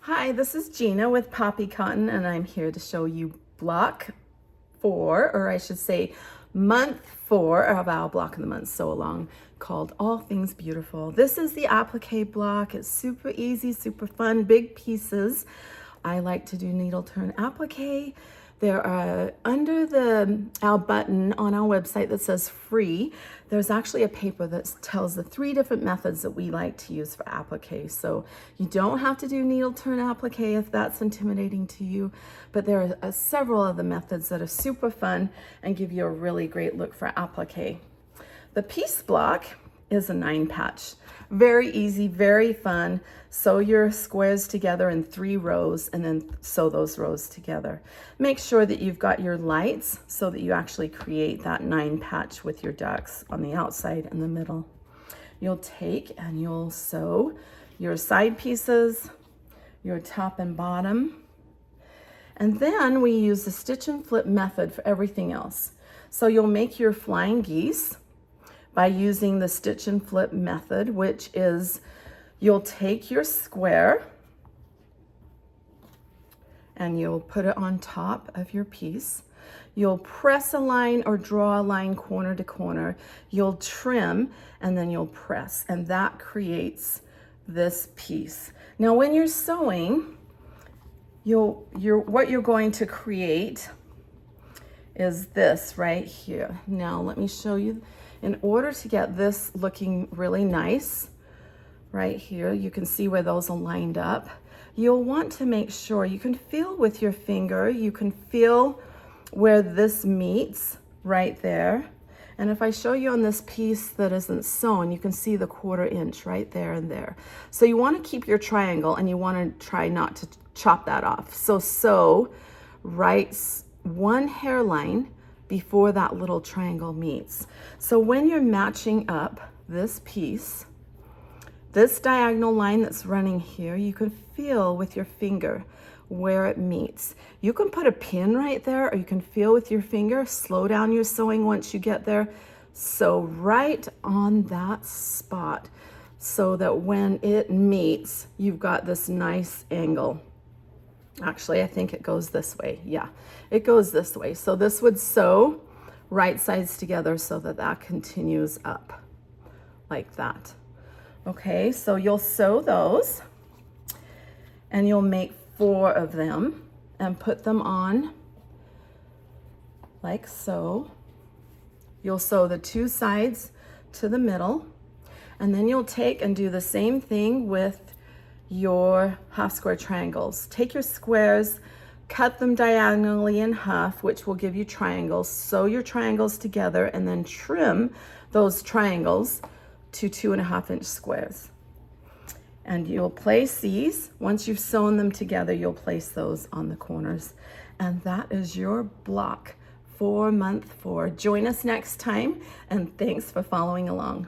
Hi, this is Gina with Poppie Cotton, and I'm here to show you block 4, or I should say month 4 of our block of the month sew along called All Things Beautiful. This is the applique block. It's super easy, super fun, big pieces. I like to do needle turn applique. There are, under our button on our website that says free, there's actually a paper that tells the 3 different methods that we like to use for applique. So you don't have to do needle turn applique if that's intimidating to you, but there are several of the methods that are super fun and give you a really great look for applique. The piece block is a 9 patch. Very easy, very fun. Sew your squares together in 3 rows and then sew those rows together. Make sure that you've got your lights so that you actually create that 9 patch with your ducks on the outside and the middle. You'll take and you'll sew your side pieces, your top and bottom, and then we use the stitch and flip method for everything else. So you'll make your flying geese by using the stitch and flip method, which is you'll take your square and you'll put it on top of your piece. You'll press a line or draw a line corner to corner. You'll trim and then you'll press, and that creates this piece. Now when you're sewing, what you're going to create is this right here. Now let me show you. In order to get this looking really nice, right here, you can see where those are lined up. You'll want to make sure you can feel with your finger, you can feel where this meets right there. And if I show you on this piece that isn't sewn, you can see the 1/4 inch right there and there. So you want to keep your triangle and you want to try not to chop that off. So sew right 1 hairline before that little triangle meets. So when you're matching up this piece, this diagonal line that's running here, you can feel with your finger where it meets. You can put a pin right there, or you can feel with your finger. Slow down your sewing once you get there. Sew right on that spot so that when it meets, you've got this nice angle. Actually, I think it goes this way. Yeah, it goes this way. So this would sew right sides together so that that continues up like that. Okay, so you'll sew those and you'll make 4 of them and put them on like so. You'll sew the 2 sides to the middle, and then you'll take and do the same thing with your half square triangles. Take your squares, cut them diagonally in half, which will give you triangles. Sew your triangles together and then trim those triangles to 2.5 inch squares. And you'll place these, once you've sewn them together, you'll place those on the corners. And that is your block for month 4. Join us next time, and thanks for following along.